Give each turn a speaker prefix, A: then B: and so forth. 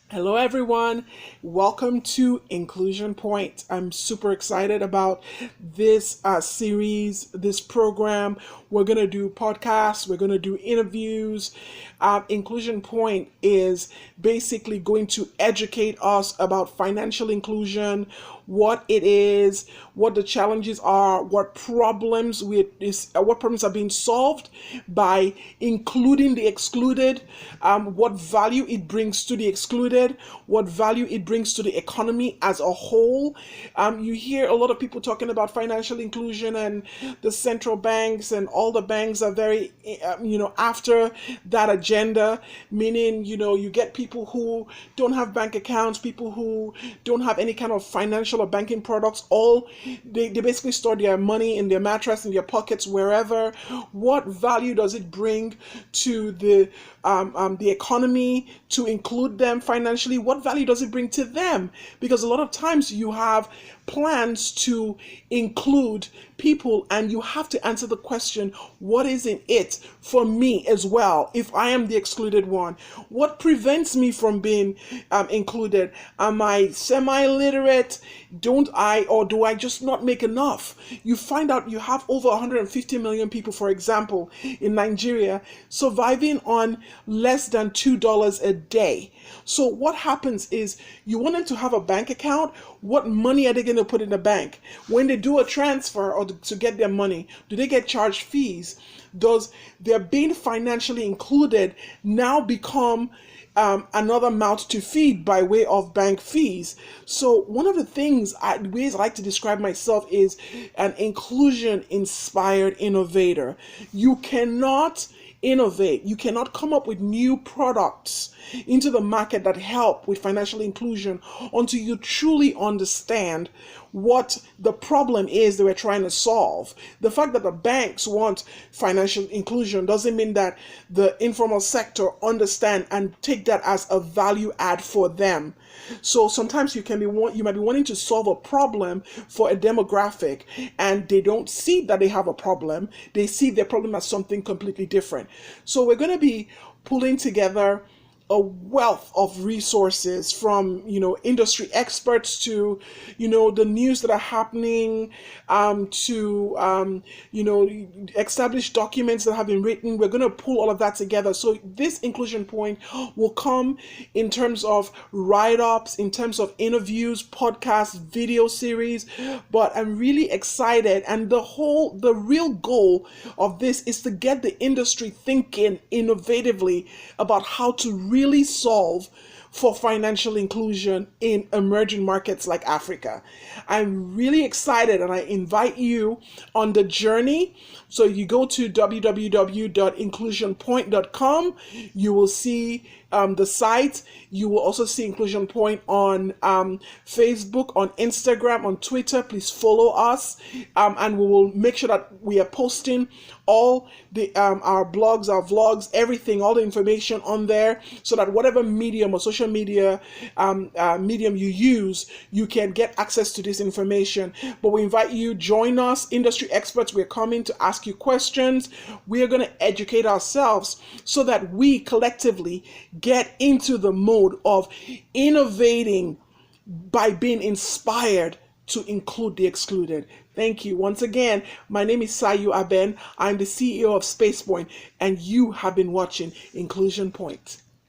A: Hello, everyone. Welcome to Inclusion Point. I'm super excited about this series, this program. We're going to do podcasts, we're going to do interviews. Inclusion Point is basically going to educate us about financial inclusion, what it is, what the challenges are, what problems are being solved by including the excluded, what value it brings to the excluded, what value it brings to the economy as a whole. You hear a lot of people talking about financial inclusion, and the central banks and all the banks are very, after that agenda, meaning, you get people who don't have bank accounts, people who don't have any kind of financial or banking products. They basically store their money in their mattress, in their pockets, wherever. What value does it bring to the economy to include them financially? What value does it bring to them? Because a lot of times you have plans to include people, and you have to answer the question, what is in it for me as well if I am the excluded one? What prevents me from being included? Am I semi-literate? Do I just not make enough? You find out you have over 150 million people, for example, in Nigeria surviving on less than $2 a day. So what happens is, you want them to have a bank account. What money are they going to put in the bank? When they do a transfer or to get their money, do they get charged fees? Does their being financially included now become another mouth to feed by way of bank fees? So one of the ways I like to describe myself is an inclusion inspired innovator. You cannot innovate, you cannot come up with new products into the market that help with financial inclusion until you truly understand what the problem is that we're trying to solve. The fact that the banks want financial inclusion doesn't mean that the informal sector understand and take that as a value add for them. So sometimes you might be wanting to solve a problem for a demographic, and they don't see that they have a problem. They see their problem as something completely different. So we're going to be pulling together a wealth of resources from industry experts to the news that are happening, to established documents that have been written. We're going to pull all of that together. So this inclusion point will come in terms of write-ups, in terms of interviews, podcasts, video series. But I'm really excited, and the real goal of this is to get the industry thinking innovatively about how to really solve for financial inclusion in emerging markets like Africa. I'm really excited, and I invite you on the journey. So you go to www.inclusionpointe.com. You will see the site. You will also see Inclusion Point on Facebook, on Instagram, on Twitter. Please follow us, and we will make sure that we are posting all the our blogs, our vlogs, everything, all the information on there, so that whatever medium or social media medium you use, you can get access to this information. But we invite you, join us, industry experts. We're coming to ask you questions. We are going to educate ourselves so that we collectively get into the mode of innovating by being inspired to include the excluded. Thank you. Once again, my name is Sayu Abend. I'm the CEO of SpacePointe, and you have been watching Inclusion Point.